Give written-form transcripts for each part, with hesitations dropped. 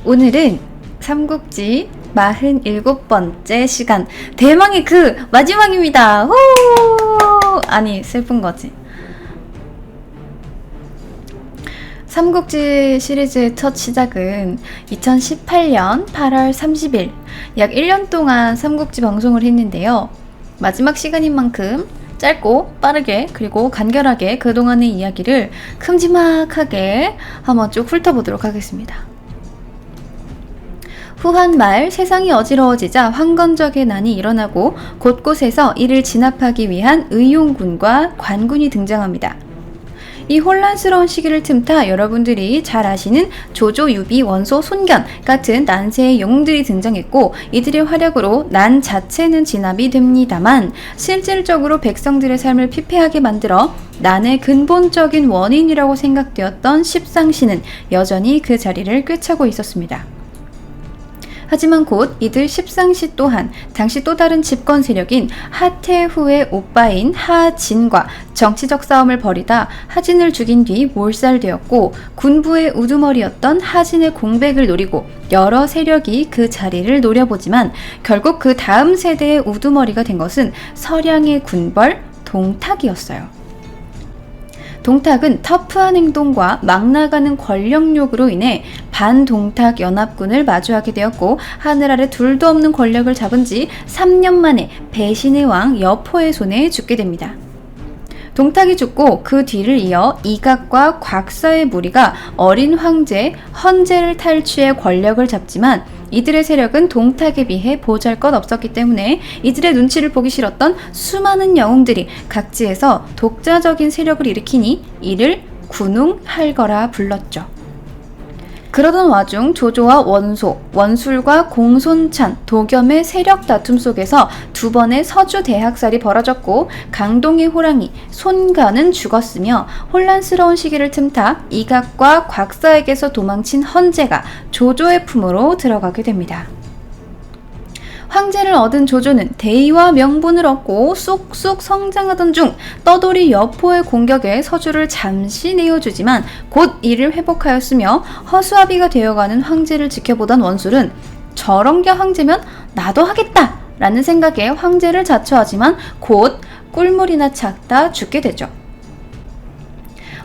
오늘은 삼국지 47번째 시간 대망의 그 마지막입니다. 호! 아니 슬픈 거지. 삼국지 시리즈의 첫 시작은 2018년 8월 30일 약 1년 동안 삼국지 방송을 했는데요. 마지막 시간인 만큼 짧고 빠르게 그리고 간결하게 그동안의 이야기를 큼지막하게 한번 쭉 훑어보도록 하겠습니다. 후한 말 세상이 어지러워지자 황건적의 난이 일어나고 곳곳에서 이를 진압하기 위한 의용군과 관군이 등장합니다. 이 혼란스러운 시기를 틈타 여러분들이 잘 아시는 조조, 유비, 원소, 손견 같은 난세의 영웅들이 등장했고 이들의 활약으로 난 자체는 진압이 됩니다만 실질적으로 백성들의 삶을 피폐하게 만들어 난의 근본적인 원인이라고 생각되었던 십상시는 여전히 그 자리를 꿰차고 있었습니다. 하지만 곧 이들 십상시 또한 당시 또 다른 집권 세력인 하태후의 오빠인 하진과 정치적 싸움을 벌이다 하진을 죽인 뒤 몰살되었고 군부의 우두머리였던 하진의 공백을 노리고 여러 세력이 그 자리를 노려보지만 결국 그 다음 세대의 우두머리가 된 것은 서량의 군벌 동탁이었어요. 동탁은 터프한 행동과 막 나가는 권력욕으로 인해 반동탁 연합군을 마주하게 되었고 하늘 아래 둘도 없는 권력을 잡은 지 3년 만에 배신의 왕 여포의 손에 죽게 됩니다. 동탁이 죽고 그 뒤를 이어 이각과 곽사의 무리가 어린 황제 헌제를 탈취해 권력을 잡지만 이들의 세력은 동탁에 비해 보잘것없었기 때문에 이들의 눈치를 보기 싫었던 수많은 영웅들이 각지에서 독자적인 세력을 일으키니 이를 군웅할거라 불렀죠. 그러던 와중 조조와 원소, 원술과 공손찬, 도겸의 세력 다툼 속에서 두 번의 서주 대학살이 벌어졌고 강동의 호랑이, 손가는 죽었으며 혼란스러운 시기를 틈타 이각과 곽사에게서 도망친 헌제가 조조의 품으로 들어가게 됩니다. 황제를 얻은 조조는 대의와 명분을 얻고 쑥쑥 성장하던 중 떠돌이 여포의 공격에 서주를 잠시 내어주지만 곧 이를 회복하였으며 허수아비가 되어가는 황제를 지켜보던 원술은 저런게 황제면 나도 하겠다 라는 생각에 황제를 자처하지만 곧 꿀물이나 찾다 죽게 되죠.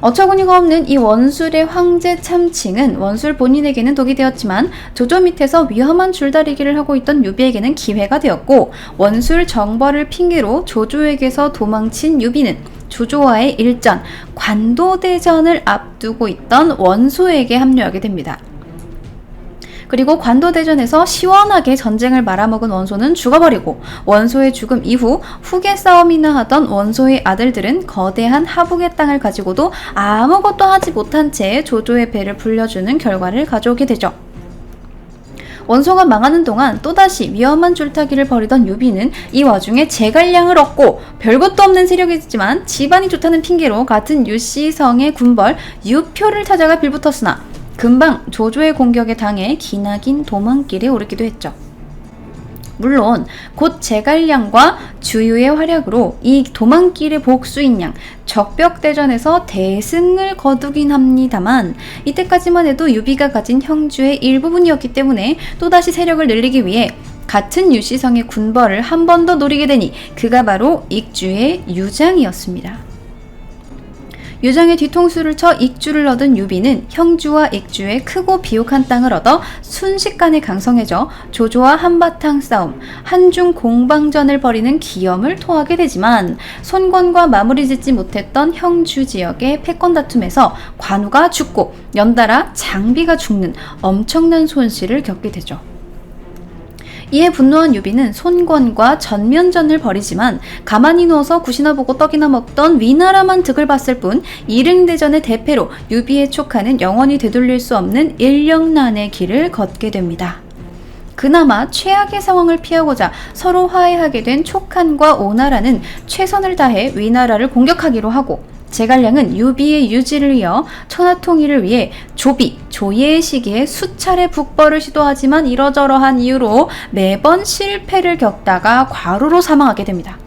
어처구니가 없는 이 원술의 황제 참칭은 원술 본인에게는 독이 되었지만 조조 밑에서 위험한 줄다리기를 하고 있던 유비에게는 기회가 되었고 원술 정벌을 핑계로 조조에게서 도망친 유비는 조조와의 일전, 관도대전을 앞두고 있던 원소에게 합류하게 됩니다. 그리고 관도대전에서 시원하게 전쟁을 말아먹은 원소는 죽어버리고 원소의 죽음 이후 후계 싸움이나 하던 원소의 아들들은 거대한 하북의 땅을 가지고도 아무것도 하지 못한 채 조조의 배를 불려주는 결과를 가져오게 되죠. 원소가 망하는 동안 또다시 위험한 줄타기를 벌이던 유비는 이 와중에 제갈량을 얻고 별것도 없는 세력이지만 집안이 좋다는 핑계로 같은 유씨성의 군벌 유표를 찾아가 빌붙었으나 금방 조조의 공격에 당해 기나긴 도망길에 오르기도 했죠. 물론 곧 제갈량과 주유의 활약으로 이 도망길의 복수인 양 적벽대전에서 대승을 거두긴 합니다만 이때까지만 해도 유비가 가진 형주의 일부분이었기 때문에 또다시 세력을 늘리기 위해 같은 유씨성의 군벌을 한 번 더 노리게 되니 그가 바로 익주의 유장이었습니다. 유장의 뒤통수를 쳐 익주를 얻은 유비는 형주와 익주의 크고 비옥한 땅을 얻어 순식간에 강성해져 조조와 한바탕 싸움, 한중 공방전을 벌이는 기염을 토하게 되지만 손권과 마무리 짓지 못했던 형주 지역의 패권 다툼에서 관우가 죽고 연달아 장비가 죽는 엄청난 손실을 겪게 되죠. 이에 분노한 유비는 손권과 전면전을 벌이지만 가만히 누워서 굿이나 보고 떡이나 먹던 위나라만 득을 봤을 뿐 이릉대전의 대패로 유비의 촉하는 영원히 되돌릴 수 없는 일령난의 길을 걷게 됩니다. 그나마 최악의 상황을 피하고자 서로 화해하게 된 촉한과 오나라는 최선을 다해 위나라를 공격하기로 하고 제갈량은 유비의 유지를 이어 천하통일을 위해 조비, 조예의 시기에 수차례 북벌을 시도하지만 이러저러한 이유로 매번 실패를 겪다가 과로로 사망하게 됩니다.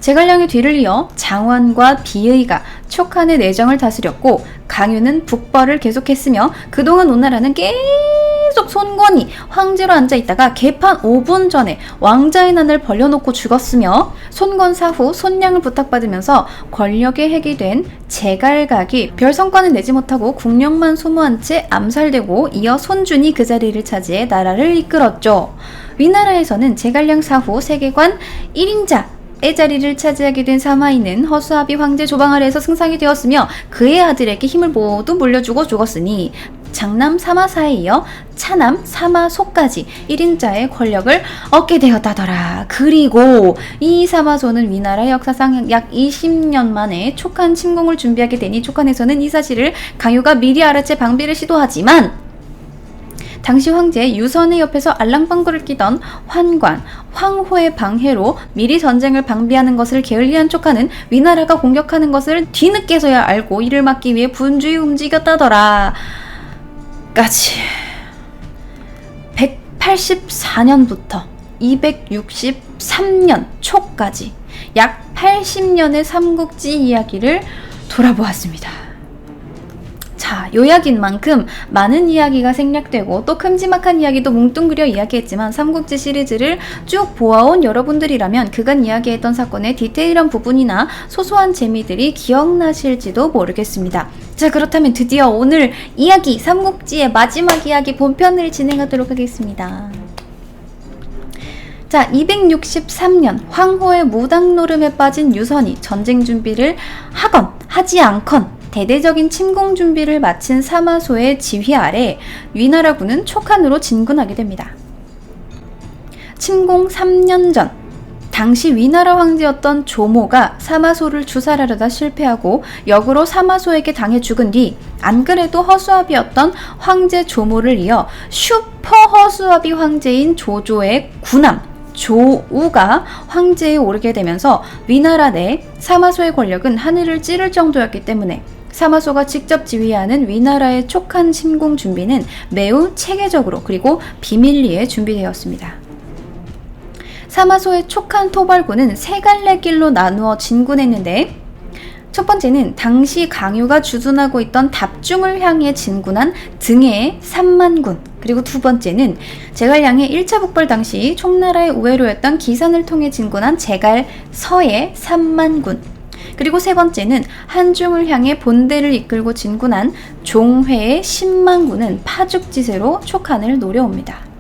제갈량의 뒤를 이어 장원과 비의가 촉한의 내정을 다스렸고 강유는 북벌을 계속했으며 그동안 오나라는 계속 손권이 황제로 앉아있다가 개판 5분 전에 왕자의 난을 벌려놓고 죽었으며 손권 사후 손량을 부탁받으면서 권력의 핵이 된 제갈각이 별 성과는 내지 못하고 국력만 소모한 채 암살되고 이어 손준이 그 자리를 차지해 나라를 이끌었죠. 위나라에서는 제갈량 사후 세계관 1인자 의 자리를 차지하게 된 사마이는 허수아비 황제 조방 아래에서 승상이 되었으며 그의 아들에게 힘을 모두 물려주고 죽었으니 장남 사마사에 이어 차남 사마소까지 1인자의 권력을 얻게 되었다더라. 그리고 이 사마소는 위나라 역사상 약 20년 만에 촉한 침공을 준비하게 되니 촉한에서는 이 사실을 강유가 미리 알아채 방비를 시도하지만 당시 황제 유선의 옆에서 알랑방구를 끼던 환관, 황호의 방해로 미리 전쟁을 방비하는 것을 게을리한 촉한은 위나라가 공격하는 것을 뒤늦게서야 알고 이를 막기 위해 분주히 움직였다더라. 까지 184년부터 263년 초까지 약 80년의 삼국지 이야기를 돌아보았습니다. 자, 요약인 만큼 많은 이야기가 생략되고 또 큼지막한 이야기도 뭉뚱그려 이야기했지만 삼국지 시리즈를 쭉 보아온 여러분들이라면 그간 이야기했던 사건의 디테일한 부분이나 소소한 재미들이 기억나실지도 모르겠습니다. 자, 그렇다면 드디어 오늘 이야기 삼국지의 마지막 이야기 본편을 진행하도록 하겠습니다. 자, 263년 황호의 무당 노름에 빠진 유선이 전쟁 준비를 하건 하지 않건 대대적인 침공 준비를 마친 사마소의 지휘 아래 위나라군은 촉한으로 진군하게 됩니다. 침공 3년 전 당시 위나라 황제였던 조모가 사마소를 주살하려다 실패하고 역으로 사마소에게 당해 죽은 뒤 안 그래도 허수아비였던 황제 조모를 이어 슈퍼 허수아비 황제인 조조의 구남 조우가 황제에 오르게 되면서 위나라 내 사마소의 권력은 하늘을 찌를 정도였기 때문에 사마소가 직접 지휘하는 위나라의 촉한 침공 준비는 매우 체계적으로 그리고 비밀리에 준비되었습니다. 사마소의 촉한 토벌군은 세 갈래 길로 나누어 진군했는데 첫 번째는 당시 강유가 주둔하고 있던 답중을 향해 진군한 등해의 3만군, 그리고 두 번째는 제갈량의 1차 북벌 당시 총나라의 우회로였던 기산을 통해 진군한 제갈 서의 3만군, 그리고 세 번째는 한중을 향해 본대를 이끌고 진군한 종회의 10만군은 파죽지세로 촉한을 노려옵니다.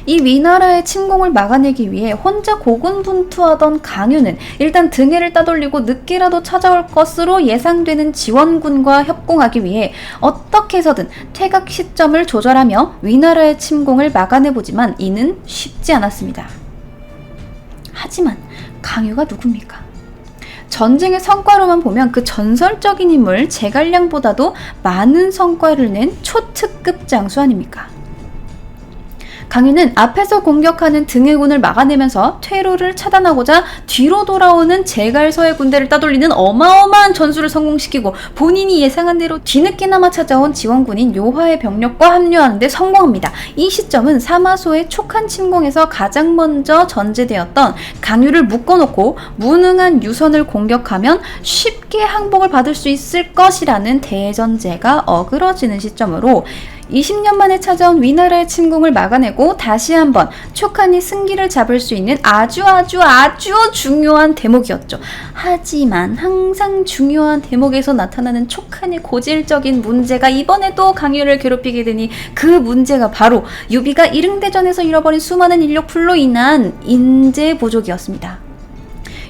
이 위나라의 침공을 막아내기 위해 혼자 고군분투하던 강유는 일단 등해를 따돌리고 늦게라도 찾아올 것으로 예상되는 지원군과 협공하기 위해 어떻게 해서든 퇴각 시점을 조절하며 위나라의 침공을 막아내보지만 이는 쉽지 않았습니다. 하지만 강유가 누굽니까? 전쟁의 성과로만 보면 그 전설적인 인물 제갈량보다도 많은 성과를 낸 초특급 장수 아닙니까? 강유는 앞에서 공격하는 등해군을 막아내면서 퇴로를 차단하고자 뒤로 돌아오는 제갈서의 군대를 따돌리는 어마어마한 전술을 성공시키고 본인이 예상한 대로 뒤늦게나마 찾아온 지원군인 요하의 병력과 합류하는 데 성공합니다. 이 시점은 사마소의 촉한 침공에서 가장 먼저 전제되었던 강유를 묶어놓고 무능한 유선을 공격하면 쉽게 항복을 받을 수 있을 것이라는 대전제가 어그러지는 시점으로 20년 만에 찾아온 위나라의 침공을 막아내고 다시 한번 촉한이 승기를 잡을 수 있는 아주 중요한 대목이었죠. 하지만 항상 중요한 대목에서 나타나는 촉한의 고질적인 문제가 이번에도 강유를 괴롭히게 되니 그 문제가 바로 유비가 이릉대전에서 잃어버린 수많은 인력풀로 인한 인재 부족이었습니다.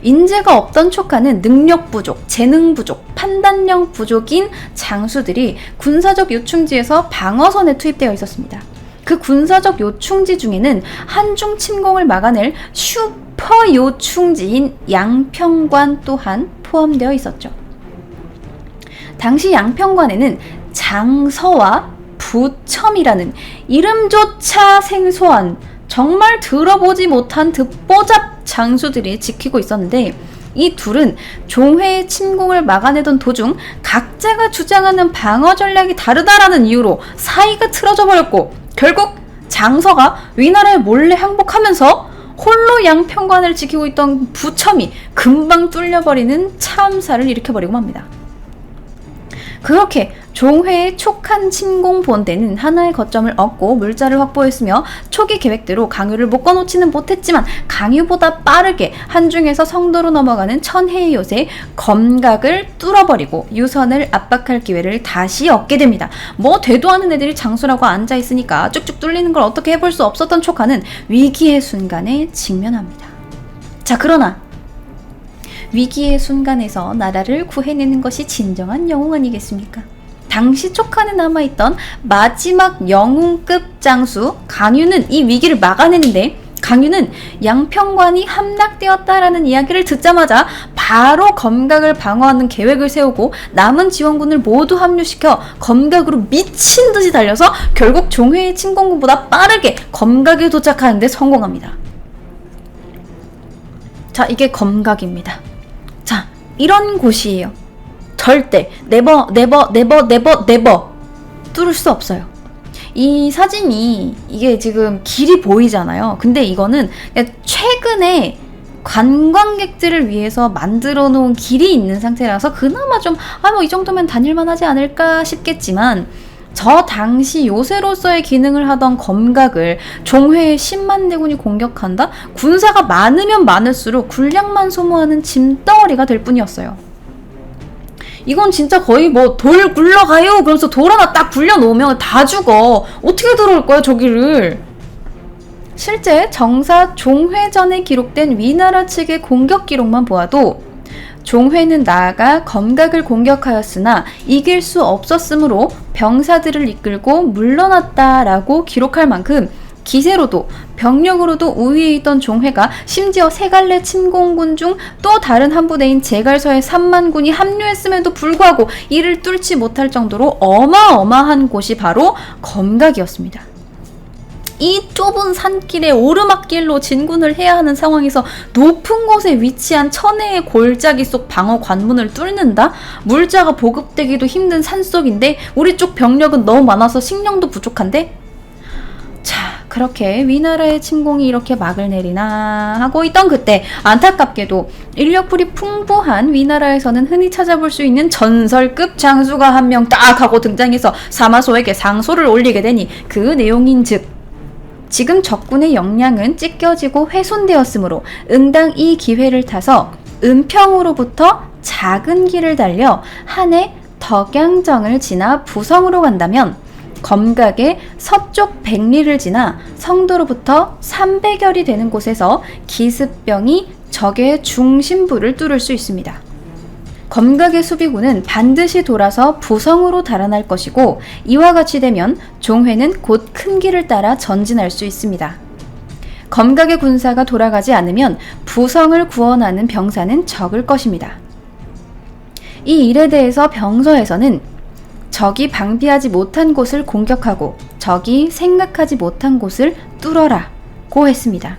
인재가 없던 촉한은 능력 부족, 재능 부족, 판단력 부족인 장수들이 군사적 요충지에서 방어선에 투입되어 있었습니다. 그 군사적 요충지 중에는 한중 침공을 막아낼 슈퍼 요충지인 양평관 또한 포함되어 있었죠. 당시 양평관에는 장서와 부첨이라는 이름조차 생소한 정말 들어보지 못한 듣보잡 장수들이 지키고 있었는데 이 둘은 종회의 침공을 막아내던 도중 각자가 주장하는 방어 전략이 다르다라는 이유로 사이가 틀어져 버렸고 결국 장서가 위나라에 몰래 항복하면서 홀로 양평관을 지키고 있던 부첨이 금방 뚫려버리는 참사를 일으켜버리고 맙니다. 그렇게 종회의 촉한 침공 본대는 하나의 거점을 얻고 물자를 확보했으며 초기 계획대로 강유를 묶어놓지는 못했지만 강유보다 빠르게 한중에서 성도로 넘어가는 천혜의 요새 검각을 뚫어버리고 유선을 압박할 기회를 다시 얻게 됩니다. 뭐 되도 않은 애들이 장수라고 앉아있으니까 쭉쭉 뚫리는 걸 어떻게 해볼 수 없었던 촉하는 위기의 순간에 직면합니다. 자, 그러나 위기의 순간에서 나라를 구해내는 것이 진정한 영웅 아니겠습니까? 당시 촉한에 남아있던 마지막 영웅급 장수 강유는 이 위기를 막아내는데, 강유는 양평관이 함락되었다라는 이야기를 듣자마자 바로 검각을 방어하는 계획을 세우고 남은 지원군을 모두 합류시켜 검각으로 미친 듯이 달려서 결국 종회의 침공군보다 빠르게 검각에 도착하는 데 성공합니다. 자, 이게 검각입니다. 자, 이런 곳이에요. 절대 네버 뚫을 수 없어요. 이 사진이 이게 지금 길이 보이잖아요. 근데 이거는 최근에 관광객들을 위해서 만들어 놓은 길이 있는 상태라서 그나마 좀 뭐 이 정도면 다닐만 하지 않을까 싶겠지만, 저 당시 요새로서의 기능을 하던 검각을 종회의 10만 대군이 공격한다? 군사가 많으면 많을수록 군량만 소모하는 짐덩어리가 될 뿐이었어요. 이건 진짜 거의 뭐 돌 굴러가요 그러면서 돌 하나 딱 굴려놓으면 다 죽어. 어떻게 들어올 거야 저기를. 실제 정사 종회전에 기록된 위나라 측의 공격 기록만 보아도 종회는 나아가 검각을 공격하였으나 이길 수 없었으므로 병사들을 이끌고 물러났다라고 기록할 만큼 기세로도 병력으로도 우위에 있던 종회가 심지어 세갈래 침공군 중 또 다른 한 부대인 제갈서의 3만군이 합류했음에도 불구하고 이를 뚫지 못할 정도로 어마어마한 곳이 바로 검각이었습니다. 이 좁은 산길에 오르막길로 진군을 해야 하는 상황에서 높은 곳에 위치한 천혜의 골짜기 속 방어 관문을 뚫는다? 물자가 보급되기도 힘든 산속인데 우리 쪽 병력은 너무 많아서 식량도 부족한데? 자, 그렇게 위나라의 침공이 이렇게 막을 내리나 하고 있던 그때, 안타깝게도 인력풀이 풍부한 위나라에서는 흔히 찾아볼 수 있는 전설급 장수가 한 명 딱 하고 등장해서 사마소에게 상소를 올리게 되니 그 내용인즉, 지금 적군의 역량은 찢겨지고 훼손되었으므로 응당 이 기회를 타서 은평으로부터 작은 길을 달려 한해 덕양정을 지나 부성으로 간다면 검각의 서쪽 백리를 지나 성도로부터 300여리 되는 곳에서 기습병이 적의 중심부를 뚫을 수 있습니다. 검각의 수비군은 반드시 돌아서 부성으로 달아날 것이고, 이와 같이 되면 종회는 곧 큰 길을 따라 전진할 수 있습니다. 검각의 군사가 돌아가지 않으면 부성을 구원하는 병사는 적을 것입니다. 이 일에 대해서 병서에서는 적이 방비하지 못한 곳을 공격하고 적이 생각하지 못한 곳을 뚫어라 고 했습니다.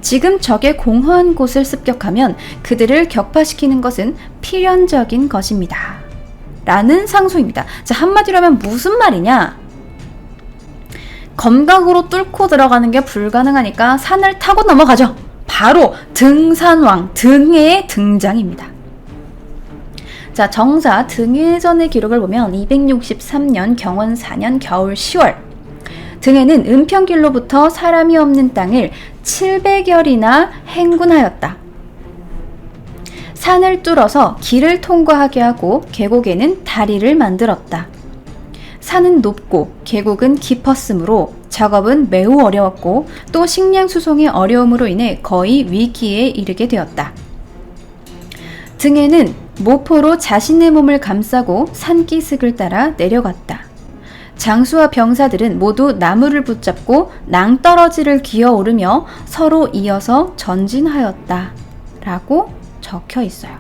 지금 적의 공허한 곳을 습격하면 그들을 격파시키는 것은 필연적인 것입니다. 라는 상소입니다. 자, 한마디로 하면 무슨 말이냐? 검각으로 뚫고 들어가는 게 불가능하니까 산을 타고 넘어가죠. 바로 등산왕 등해의 등장입니다. 자, 정사 등해전의 기록을 보면 263년 경원 4년 겨울 10월, 등해는 은평길로부터 사람이 없는 땅을 700여리나 행군하였다. 산을 뚫어서 길을 통과하게 하고 계곡에는 다리를 만들었다. 산은 높고 계곡은 깊었으므로 작업은 매우 어려웠고 또 식량 수송의 어려움으로 인해 거의 위기에 이르게 되었다. 등해는 모포로 자신의 몸을 감싸고 산기슭을 따라 내려갔다. 장수와 병사들은 모두 나무를 붙잡고 낭떠러지를 기어오르며 서로 이어서 전진하였다. 라고 적혀 있어요.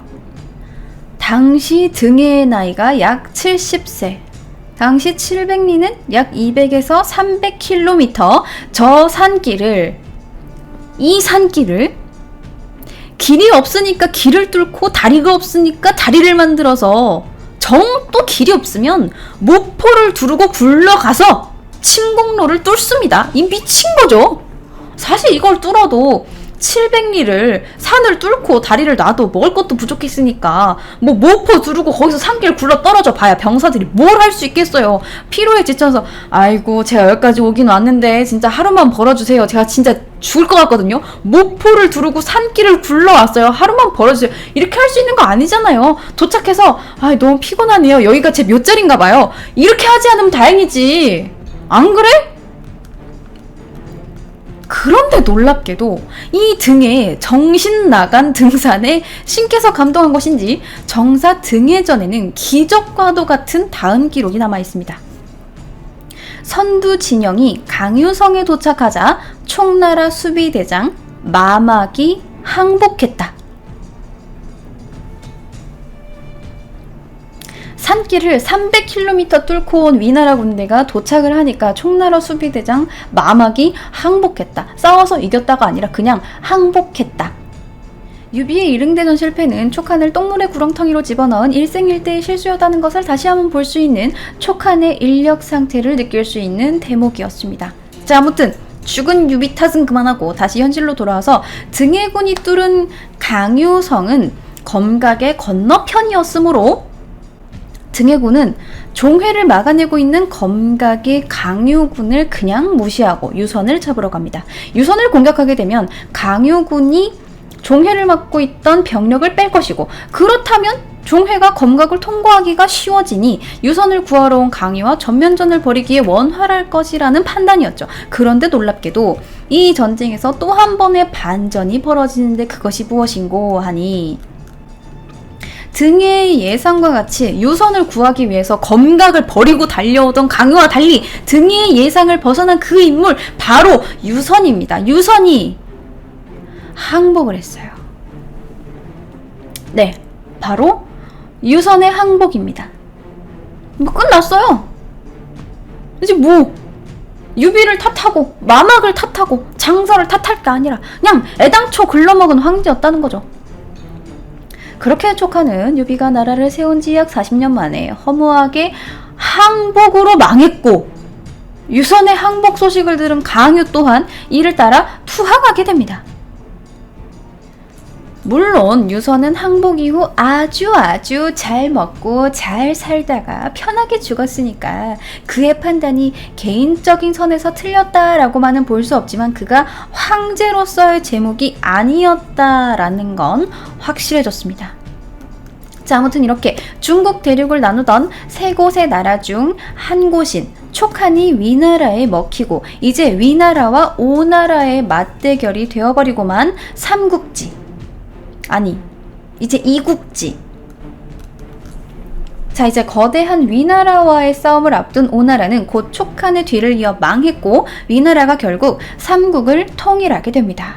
당시 등해의 나이가 약 70세. 당시 700리는 약 200에서 300km 저 산길을, 이 산길을 길이 없으니까 길을 뚫고 다리가 없으니까 다리를 만들어서 정 또 길이 없으면 모포를 두르고 굴러가서 침공로를 뚫습니다. 이 미친 거죠. 사실 이걸 뚫어도 700리를 산을 뚫고 다리를 놔도 먹을 것도 부족했으니까 뭐 모포 두르고 거기서 산길 굴러 떨어져 봐야 병사들이 뭘 할 수 있겠어요. 피로에 지쳐서 아이고 제가 여기까지 오긴 왔는데 진짜 하루만 벌어주세요. 제가 진짜 죽을 것 같거든요. 모포를 두르고 산길을 굴러왔어요. 하루만 벌어주세요. 이렇게 할 수 있는 거 아니잖아요. 도착해서 아 너무 피곤하네요. 여기가 제 묘자리인가 봐요. 이렇게 하지 않으면 다행이지. 안 그래? 그런데 놀랍게도 이 등에 정신 나간 등산에 신께서 감동한 것인지 정사 등해전에는 기적과도 같은 다음 기록이 남아 있습니다. 선두 진영이 강유성에 도착하자 총나라 수비대장 마막이 항복했다. 산길을 300km 뚫고 온 위나라 군대가 도착을 하니까 총나라 수비대장 마막이 항복했다. 싸워서 이겼다가 아니라 그냥 항복했다. 유비의 이릉대전 실패는 촉한을 똥물의 구렁텅이로 집어넣은 일생일대의 실수였다는 것을 다시 한번 볼 수 있는 촉한의 인력 상태를 느낄 수 있는 대목이었습니다. 자, 아무튼 죽은 유비 탓은 그만하고 다시 현실로 돌아와서 등해군이 뚫은 강유성은 검각의 건너편이었으므로 등해군은 종회를 막아내고 있는 검각의 강유군을 그냥 무시하고 유선을 잡으러 갑니다. 유선을 공격하게 되면 강유군이 종회를 막고 있던 병력을 뺄 것이고, 그렇다면 종회가 검각을 통과하기가 쉬워지니 유선을 구하러 온 강유와 전면전을 벌이기에 원활할 것이라는 판단이었죠. 그런데 놀랍게도 이 전쟁에서 또 한 번의 반전이 벌어지는데 그것이 무엇인고 하니, 등해의 예상과 같이 유선을 구하기 위해서 검각을 버리고 달려오던 강유와 달리 등해의 예상을 벗어난 그 인물, 바로 유선입니다. 유선이 항복을 했어요. 네, 바로 유선의 항복입니다. 뭐 끝났어요. 이제 뭐 유비를 탓하고 마막을 탓하고 장사를 탓할 게 아니라 그냥 애당초 글러먹은 황제였다는 거죠. 그렇게 촉하는 유비가 나라를 세운 지 약 40년 만에 허무하게 항복으로 망했고, 유선의 항복 소식을 들은 강유 또한 이를 따라 투항하게 됩니다. 물론 유선은 항복 이후 아주 잘 먹고 잘 살다가 편하게 죽었으니까 그의 판단이 개인적인 선에서 틀렸다라고만은 볼 수 없지만 그가 황제로서의 제목이 아니었다라는 건 확실해졌습니다. 자, 아무튼 이렇게 중국 대륙을 나누던 세 곳의 나라 중 한 곳인 촉한이 위나라에 먹히고 이제 위나라와 오나라의 맞대결이 되어버리고만 삼국지, 아니 이제 이국지. 자, 이제 거대한 위나라와의 싸움을 앞둔 오나라는 곧 촉한의 뒤를 이어 망했고 위나라가 결국 삼국을 통일하게 됩니다.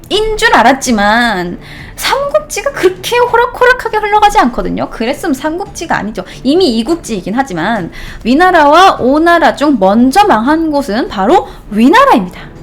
인 줄 알았지만 삼국지가 그렇게 호락호락하게 흘러가지 않거든요. 그랬으면 삼국지가 아니죠. 이미 이국지이긴 하지만 위나라와 오나라 중 먼저 망한 곳은 바로 위나라입니다.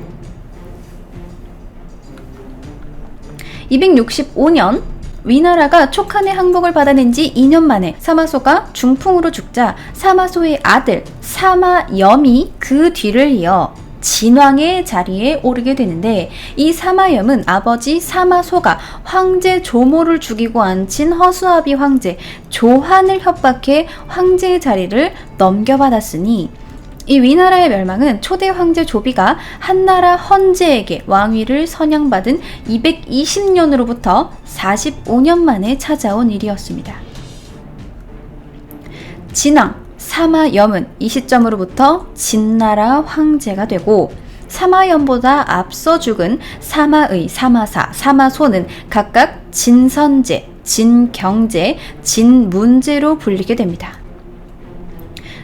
265년 위나라가 촉한의 항복을 받아낸 지 2년 만에 사마소가 중풍으로 죽자 사마소의 아들 사마염이 그 뒤를 이어 진왕의 자리에 오르게 되는데, 이 사마염은 아버지 사마소가 황제 조모를 죽이고 앉힌 허수아비 황제 조한을 협박해 황제의 자리를 넘겨받았으니, 이 위나라의 멸망은 초대 황제 조비가 한나라 헌제에게 왕위를 선양받은 220년으로부터 45년 만에 찾아온 일이었습니다. 진왕 사마염은 이 시점으로부터 진나라 황제가 되고, 사마염보다 앞서 죽은 사마의, 사마사, 사마소는 각각 진선제, 진경제, 진문제로 불리게 됩니다.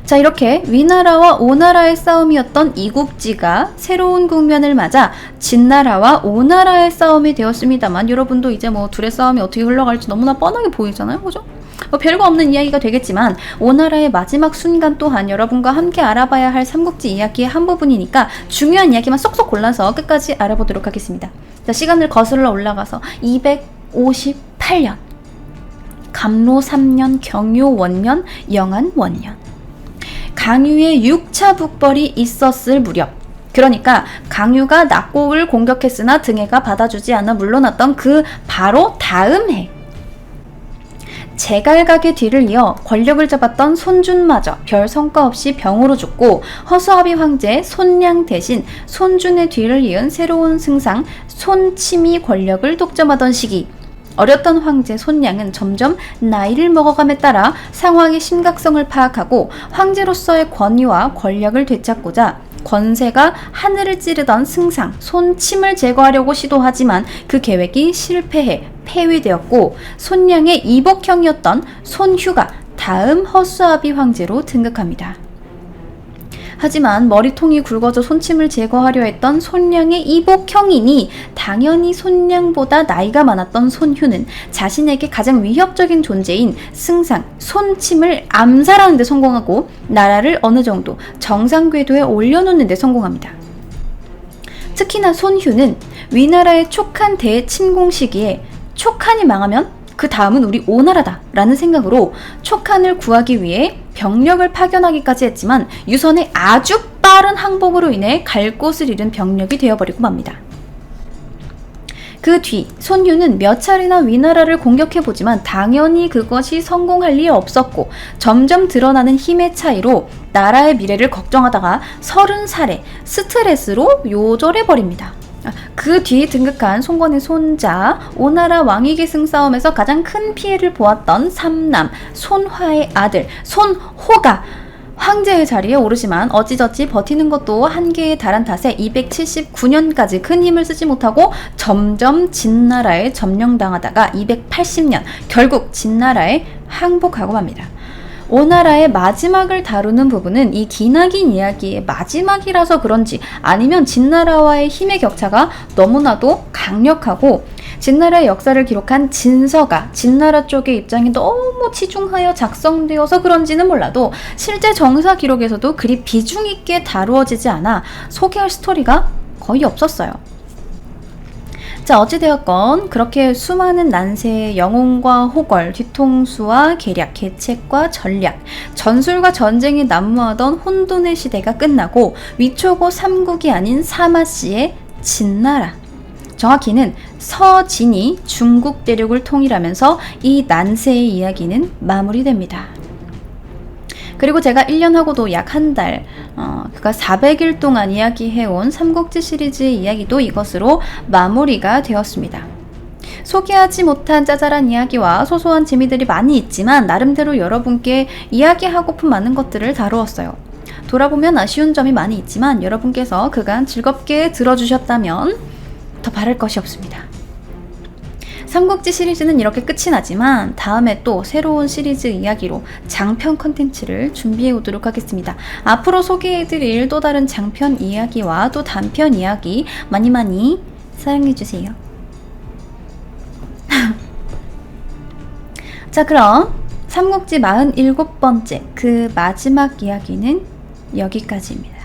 자, 이렇게 위나라와 오나라의 싸움이었던 이국지가 새로운 국면을 맞아 진나라와 오나라의 싸움이 되었습니다만, 여러분도 이제 뭐 둘의 싸움이 어떻게 흘러갈지 너무나 뻔하게 보이잖아요, 그죠? 뭐 별거 없는 이야기가 되겠지만 오나라의 마지막 순간 또한 여러분과 함께 알아봐야 할 삼국지 이야기의 한 부분이니까 중요한 이야기만 쏙쏙 골라서 끝까지 알아보도록 하겠습니다. 자, 시간을 거슬러 올라가서 258년 감로 3년 경요 원년 영안 원년, 강유의 6차 북벌이 있었을 무렵, 그러니까 강유가 낙곡을 공격했으나 등해가 받아주지 않아 물러났던 그 바로 다음 해 제갈각의 뒤를 이어 권력을 잡았던 손준마저 별 성과 없이 병으로 죽고 허수아비 황제 손량 대신 손준의 뒤를 이은 새로운 승상 손침이 권력을 독점하던 시기 어렸던 황제 손량은 점점 나이를 먹어감에 따라 상황의 심각성을 파악하고 황제로서의 권위와 권력을 되찾고자 권세가 하늘을 찌르던 승상 손침을 제거하려고 시도하지만 그 계획이 실패해 폐위되었고 손량의 이복형이었던 손휴가 다음 허수아비 황제로 등극합니다. 하지만 머리통이 굵어져 손침을 제거하려 했던 손량의 이복형이니 당연히 손량보다 나이가 많았던 손휴는 자신에게 가장 위협적인 존재인 승상 손침을 암살하는 데 성공하고 나라를 어느 정도 정상 궤도에 올려놓는 데 성공합니다. 특히나 손휴는 위나라의 촉한 대침공 시기에 촉한이 망하면 그 다음은 우리 오나라다 라는 생각으로 촉한을 구하기 위해 병력을 파견하기까지 했지만 유선의 아주 빠른 항복으로 인해 갈 곳을 잃은 병력이 되어버리고 맙니다. 그 뒤 손휴는 몇 차례나 위나라를 공격해보지만 당연히 그것이 성공할 리 없었고 점점 드러나는 힘의 차이로 나라의 미래를 걱정하다가 30살에 스트레스로 요절해버립니다. 그 뒤 등극한 송건의 손자 오나라 왕위계승 싸움에서 가장 큰 피해를 보았던 삼남 손화의 아들 손호가 황제의 자리에 오르지만 어찌저찌 버티는 것도 한계에 달한 탓에 279년까지 큰 힘을 쓰지 못하고 점점 진나라에 점령당하다가 280년 결국 진나라에 항복하고 맙니다. 오나라의 마지막을 다루는 부분은 이 기나긴 이야기의 마지막이라서 그런지 아니면 진나라와의 힘의 격차가 너무나도 강력하고 진나라의 역사를 기록한 진서가 진나라 쪽의 입장이 너무 치중하여 작성되어서 그런지는 몰라도 실제 정사 기록에서도 그리 비중 있게 다루어지지 않아 소개할 스토리가 거의 없었어요. 자, 어찌되었건 그렇게 수많은 난세의 영웅과 호걸, 뒤통수와 계략, 계책과 전략, 전술과 전쟁이 난무하던 혼돈의 시대가 끝나고 위초고 삼국이 아닌 사마씨의 진나라, 정확히는 서진이 중국 대륙을 통일하면서 이 난세의 이야기는 마무리됩니다. 그리고 제가 1년 하고도 약 한 달, 그가 400일 동안 이야기해온 삼국지 시리즈의 이야기도 이것으로 마무리가 되었습니다. 소개하지 못한 짜잘한 이야기와 소소한 재미들이 많이 있지만 나름대로 여러분께 이야기하고픈 많은 것들을 다루었어요. 돌아보면 아쉬운 점이 많이 있지만 여러분께서 그간 즐겁게 들어주셨다면 더 바랄 것이 없습니다. 삼국지 시리즈는 이렇게 끝이 나지만 다음에 또 새로운 시리즈 이야기로 장편 컨텐츠를 준비해 오도록 하겠습니다. 앞으로 소개해드릴 또 다른 장편 이야기와 또 단편 이야기 많이 많이 사랑해주세요. 자, 그럼 삼국지 47번째 그 마지막 이야기는 여기까지입니다.